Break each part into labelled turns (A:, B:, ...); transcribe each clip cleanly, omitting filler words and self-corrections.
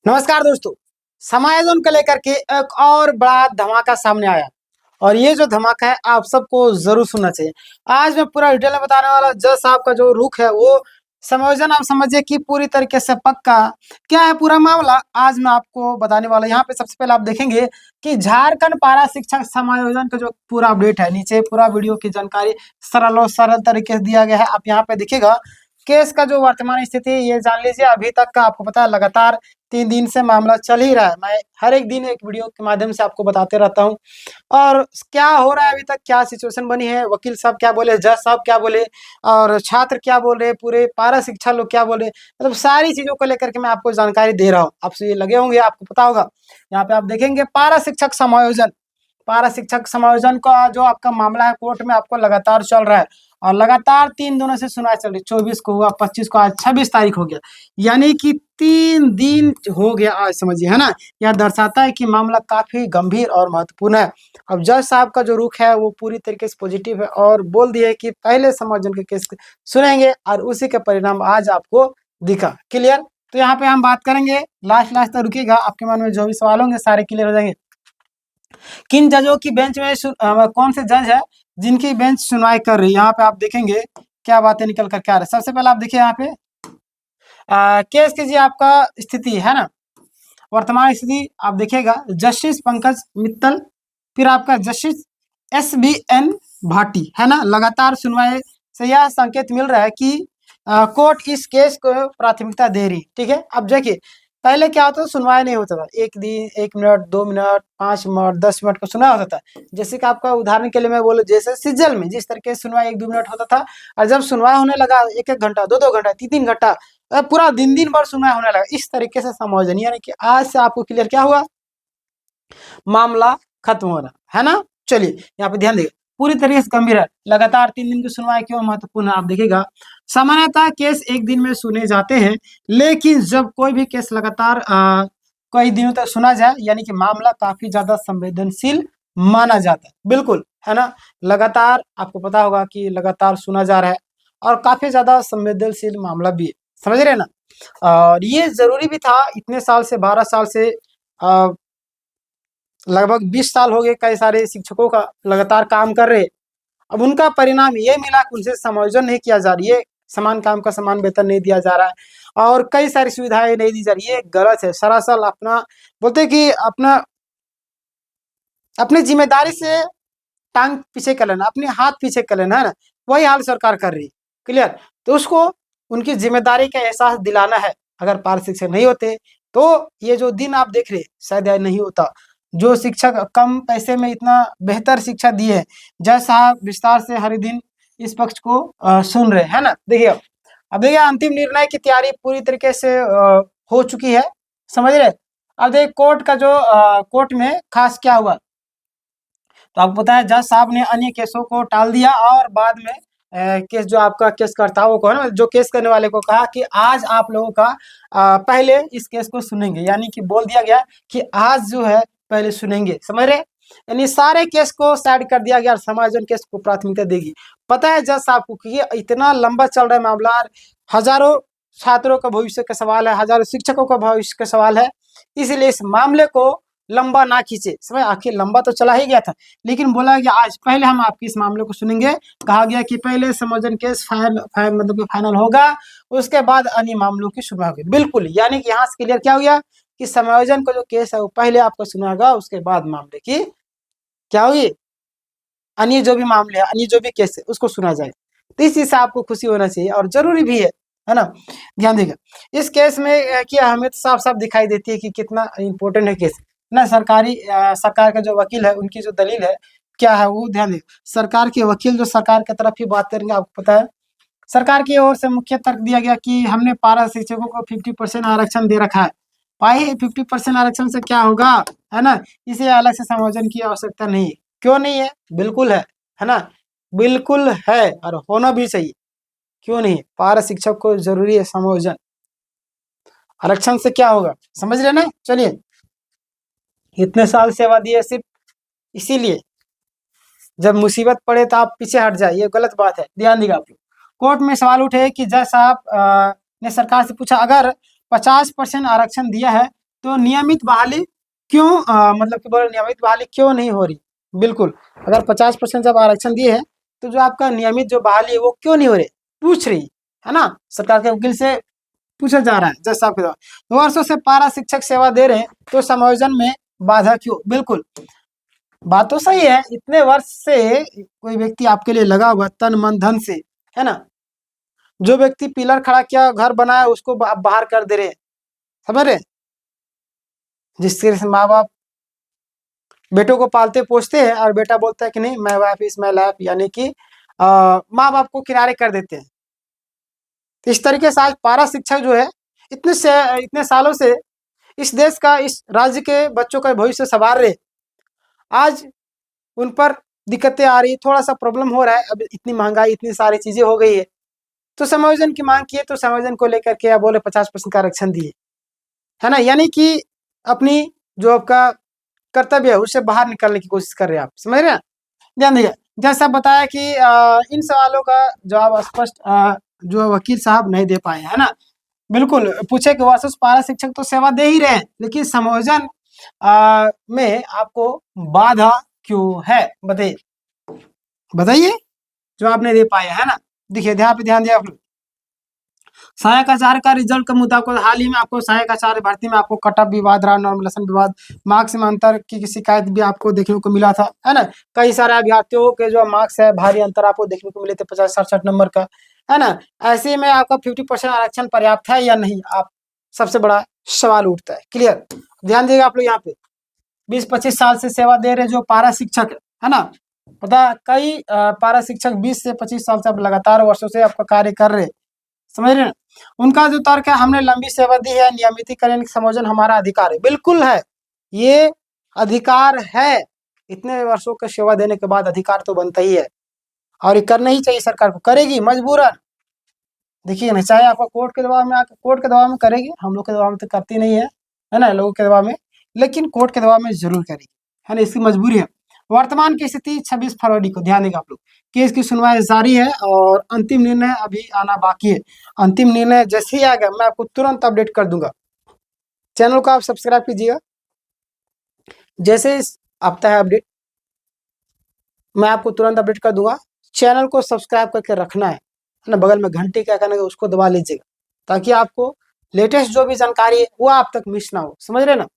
A: नमस्कार दोस्तों। समायोजन को लेकर के एक और बड़ा धमाका सामने आया और ये जो धमाका है आप सबको जरूर सुनना चाहिए। आज मैं पूरा डिटेल में बताने वाला। जज साहब का जो रुख है वो समायोजन आप समझिए कि पूरी तरीके से पक्का। क्या है पूरा मामला आज मैं आपको बताने वाला। यहाँ पे सबसे पहले आप देखेंगे कि झारखंड पारा शिक्षक समायोजन का जो पूरा अपडेट है, नीचे पूरा वीडियो की जानकारी सरल और सरल तरीके से दिया गया है। आप यहाँ पे देखिएगा केस का जो वर्तमान स्थिति ये जान लीजिए। अभी तक का आपको पता है लगातार 3 दिन से मामला चल ही रहा है। मैं हर एक दिन एक वीडियो के माध्यम से आपको बताते रहता हूँ और क्या हो रहा है अभी तक, क्या सिचुएशन बनी है, वकील साहब क्या बोले, जज साहब क्या बोले और छात्र क्या बोल रहे, पूरे पारा शिक्षा लोग क्या बोले, मतलब सारी चीजों को लेकर के मैं आपको जानकारी दे रहा हूँ। आपसे ये लगे होंगे, आपको पता होगा। यहाँ पे आप देखेंगे पारा शिक्षक समायोजन का जो आपका मामला है कोर्ट में आपको लगातार चल रहा है और लगातार 3 दिनों से सुनवाई चल रही। 24 को हुआ, 25 को, आज 26 तारीख हो गया, यानी कि 3 दिन हो गया आज, समझिए, है ना। यह दर्शाता है कि मामला काफी गंभीर और महत्वपूर्ण है। अब जज साहब का जो रुख है वो पूरी तरीके से पॉजिटिव है और बोल दिया है कि पहले समायोजन के केस सुनेंगे और उसी के परिणाम आज आपको दिखा। क्लियर? तो यहाँ पे हम बात करेंगे, लास्ट लास्ट तक रुकिएगा, आपके मन में जो भी सवाल होंगे सारे क्लियर हो जाएंगे। किन जजों की बेंच में कौन से जज है जिनकी बेंच सुनवाई कर रही है, यहाँ पे आप देखेंगे क्या बातें निकल कर क्या रहे। सबसे पहले आप देखिए यहाँ पे केस कीजिए आपका स्थिति है ना, वर्तमान स्थिति आप देखिएगा। जस्टिस पंकज मित्तल, फिर आपका जस्टिस SBN भाटी, है ना। लगातार सुनवाई से यह संकेत मिल रहा है कि कोर्ट इस केस को प्राथमिकता दे रही। ठीक है, अब देखिए पहले क्या होता था, सुनवाई नहीं होता था। एक दिन 1 मिनट 2 मिनट 5 मिनट 10 मिनट का सुनवाई होता था। जैसे कि आपका उदाहरण के लिए मैं बोलूं, जैसे सिज्जल में जिस तरीके से सुनवाई 1-2 मिनट होता था और जब सुनवाई होने लगा 1-1 घंटा 2-2 घंटा 3-3 घंटा पूरा दिन भर सुनवाई होने लगा। इस तरीके से समायोजन, यानी कि आज से आपको क्लियर क्या हुआ, मामला खत्म हो रहा है ना। चलिए यहाँ पे ध्यान देखिए, पूरी तरीके से गंभीर है। लगातार 3 दिन की सुनवाई क्यों महत्वपूर्ण है, आप देखिएगा। सामान्यतः केस एक दिन में सुने जाते हैं, लेकिन जब कोई भी केस लगातार कई दिनों तक सुना जाए, यानी कि मामला काफी ज्यादा संवेदनशील माना जाता है। बिल्कुल, है ना। लगातार आपको पता होगा कि लगातार सुना जा रहा है और काफी ज्यादा संवेदनशील मामला भी है, समझ रहे हैं ना। और ये जरूरी भी था, इतने साल से 12 साल से लगभग 20 साल हो गए कई सारे शिक्षकों का लगातार काम कर रहे। अब उनका परिणाम ये मिला कि उनसे समायोजन नहीं किया जा रही है, समान काम का समान वेतन नहीं दिया जा रहा है और कई सारी सुविधाएं नहीं दी जा रही है। गलत है सरासर। अपना बोलते हैं कि अपना अपनी जिम्मेदारी से टांग पीछे कर लेना, अपने हाथ पीछे कर लेना, है ना। वही हाल सरकार कर रही। क्लियर? तो उसको उनकी जिम्मेदारी का एहसास दिलाना है। अगर पार शिक्षक नहीं होते तो ये जो दिन आप देख रहे शायद यह नहीं होता। जो शिक्षक कम पैसे में इतना बेहतर शिक्षा दिए है, जज साहब विस्तार से हर दिन इस पक्ष को सुन रहे है ना। देखिए अब देखिए अंतिम निर्णय की तैयारी पूरी तरीके से हो चुकी है, समझ रहे। अब देखिए कोर्ट का जो कोर्ट में खास क्या हुआ, तो आपको पता है जज साहब ने अन्य केसों को टाल दिया और बाद में केस जो आपका केसकर्ताओं को है ना, जो केस करने वाले को कहा कि आज आप लोगों का पहले इस केस को सुनेंगे, यानी कि बोल दिया गया कि आज जो है पहले सुनेंगे, समझ रहे। यानी सारे केस को साइड कर दिया गया और समायोजन केस को प्राथमिकता देगी। पता है जज साहब को कि इतना लंबा चल रहा है मामला, हजारों छात्रों का भविष्य का सवाल है, हजारों शिक्षकों का भविष्य का सवाल है, इसलिए इस मामले को लंबा ना खींचे। समझ, आखिर लंबा तो चला ही गया था, लेकिन बोला गया आज पहले हम आपके इस मामले को सुनेंगे। कहा गया कि पहले समायोजन केस मतलब कि फाइनल होगा, उसके बाद अन्य मामलों की सुनवाई होगी। बिल्कुल, यानी कि यहाँ से क्लियर क्या हो गया कि समायोजन का जो केस है वो पहले आपका सुना होगा, उसके बाद मामले की क्या होगी, अन्य जो भी मामले हैं, अन्य जो भी केस है उसको सुना जाएगा। तो इस चीज से आपको खुशी होना चाहिए और जरूरी भी है ना। ध्यान देगा इस केस में की अहमियत साफ साफ दिखाई देती है कि कितना इंपॉर्टेंट है केस ना। सरकार का जो वकील है उनकी जो दलील है क्या है वो ध्यान दे। सरकार के वकील जो सरकार की तरफ ही बात करेंगे, आपको पता है सरकार की ओर से मुख्य तर्क दिया गया कि हमने पारा शिक्षकों को 50% आरक्षण दे रखा है। भाई 50% आरक्षण से क्या होगा, है ना। इसे अलग से समायोजन की आवश्यकता नहीं है। क्यों नहीं है? बिल्कुल है ना। बिल्कुल है और होना भी चाहिए। क्यों नहीं है? पारा शिक्षक को जरूरी है समायोजन। आरक्षण से क्या होगा, समझ रहे ना। चलिए, इतने साल सेवा दी है सिर्फ इसीलिए, जब मुसीबत पड़े तो आप पीछे हट जाए, ये गलत बात है। ध्यान दीजिए आप लोग। कोर्ट में सवाल उठे कि जज साहब ने सरकार से पूछा अगर 50% आरक्षण दिया है तो नियमित बहाली क्यों मतलब कि बोले नियमित बहाली क्यों नहीं हो रही? बिल्कुल, अगर 50% जब आरक्षण दिए हैं, तो जो आपका नियमित जो बहाली है वो क्यों नहीं हो रही? पूछ रही है ना? सरकार के वकील से पूछा जा रहा है जज साहब के द्वारा। 2 वर्षों से पारा शिक्षक सेवा दे रहे हैं, तो समायोजन में बाधा क्यों? बिल्कुल, बात तो सही है। इतने वर्ष से कोई व्यक्ति आपके लिए लगा हुआ तन मन धन से, है ना? जो व्यक्ति पिलर खड़ा किया, घर बनाया, उसको आप बाहर कर दे रहे हैं, समझ रहे हैं? जिस तरह से माँ बाप बेटों को पालते पोसते हैं और बेटा बोलता है कि नहीं my wife is my life, यानी कि माँ बाप को किनारे कर देते हैं। तो इस तरीके से आज पारा शिक्षक जो है इतने सालों से इस देश का, इस राज्य के बच्चों का भविष्य संवार रहे, आज उन पर दिक्कतें आ रही, थोड़ा सा प्रॉब्लम हो रहा है। अब इतनी महंगाई, इतनी सारी चीजें हो गई है, तो समायोजन की मांग की है, तो समायोजन को लेकर के आप बोले 50% का आरक्षण दिए, है ना? यानी कि अपनी जो आपका कर्तव्य है उससे बाहर निकलने की कोशिश कर रहे हैं आप, समझ रहे हैं? ध्यान दीजिए, जैसा बताया कि इन सवालों का जवाब स्पष्ट जो वकील साहब नहीं दे पाए, है ना? बिल्कुल, पूछे कि वर्षों से पारा शिक्षक तो सेवा दे ही रहे हैं, लेकिन समायोजन में आपको बाधा क्यों है? बताइए, बताइए, जवाब नहीं दे पाए, है ना? देखिए, ध्यान दिया आप लोग। सहायक आचार्य का रिजल्ट का मुद्दा को हाल ही में आपको सहायक आचार्य भर्ती में आपको कटअप विवाद रहा, नॉर्मलेशन विवाद, मार्क्स में अंतर की शिकायत भी आपको देखने को मिला था, है ना? कई सारे अभ्यर्थियों के जो मार्क्स है भारी अंतर आपको देखने को मिले थे, 50-67 नंबर का, है ना? ऐसे में आपका 50% आरक्षण पर्याप्त है या नहीं, आप सबसे बड़ा सवाल उठता है। क्लियर? ध्यान देगा आप लोग यहाँ पे। 20-25 साल से सेवा दे रहे जो पारा शिक्षक है ना, पता कई पारा शिक्षक 20 से 25 साल से आप लगातार वर्षों से आपका कार्य कर रहे, समझ रहे हैं? उनका जो तर्क है, हमने लंबी सेवा दी है, नियमितीकरण समायोजन हमारा अधिकार है। बिल्कुल है, ये अधिकार है। इतने वर्षों की सेवा देने के बाद अधिकार तो बनता ही है, और ये करना ही चाहिए, सरकार को करेगी मजबूरन। देखिए ना, चाहे आपका कोर्ट के दबाव में आकर, कोर्ट के दबाव में करेगी, हम लोग के दबाव में तो करती नहीं है ना, लोगों के दबाव में, लेकिन कोर्ट के दबाव में जरूर करेगी, है ना? इसकी मजबूरी है। वर्तमान की स्थिति 26 फरवरी को, ध्यान देगा आप लोग, केस की सुनवाई जारी है और अंतिम निर्णय अभी आना बाकी है। अंतिम निर्णय जैसे ही आएगा मैं आपको तुरंत अपडेट कर दूंगा। चैनल को आप सब्सक्राइब कीजिएगा, जैसे आता है अपडेट मैं आपको तुरंत अपडेट कर दूंगा। चैनल को सब्सक्राइब करके रखना है ना, बगल में घंटी क्या करना है उसको दबा लीजिएगा, ताकि आपको लेटेस्ट जो भी जानकारी है वो आप तक मिस ना हो, समझ रहे ना?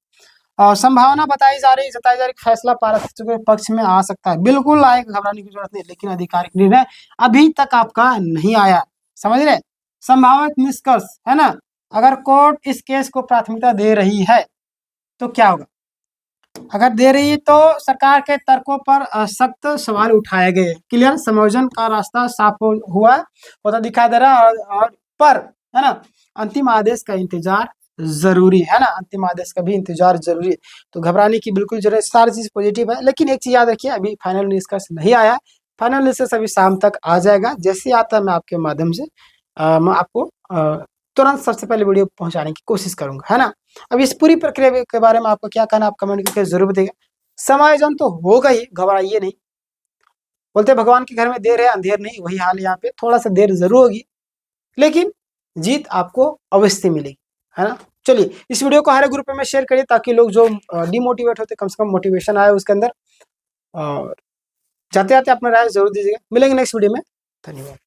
A: संभावना जताई जा रही फैसला पारा शिक्षकों के पक्ष में आ सकता है। बिल्कुल आएगा, घबराने की जरूरत नहीं, लेकिन आधिकारिक निर्णय अभी तक आपका नहीं आया, समझ रहे? संभावित निष्कर्ष, है ना, अगर कोर्ट इस केस को प्राथमिकता दे रही है तो क्या होगा? अगर दे रही है तो सरकार के तर्कों पर सख्त सवाल उठाए गए। क्लियर? समायोजन का रास्ता साफ हुआ होता दिखाई दे रहा है, और पर, है ना, अंतिम आदेश का इंतजार जरूरी है ना, अंतिम आदेश का भी इंतजार जरूरी है। तो घबराने की बिल्कुल जरूरत, सारी चीज पॉजिटिव है, लेकिन एक चीज याद रखिए, अभी फाइनल निष्कर्ष नहीं आया। फाइनल निष्कर्ष अभी शाम तक आ जाएगा, जैसे ही आता है मैं आपके माध्यम से मैं आपको तुरंत सबसे पहले वीडियो पहुंचाने की कोशिश करूंगा, है ना? अब इस पूरी प्रक्रिया के बारे में आपको क्या कहना, आप कमेंट करके जरूर बताइएगा। समायोजन तो होगा ही, घबराइए नहीं। बोलते भगवान के घर में देर है अंधेर नहीं, वही हाल यहाँ पे, थोड़ा सा देर जरूर होगी, लेकिन जीत आपको अवश्य मिलेगी, है ना? चलिए, इस वीडियो को हर ग्रुप में शेयर करिए, ताकि लोग जो डिमोटिवेट होते कम से कम मोटिवेशन आए उसके अंदर। और जाते जाते अपना राय जरूर दीजिएगा। मिलेंगे नेक्स्ट वीडियो में, धन्यवाद।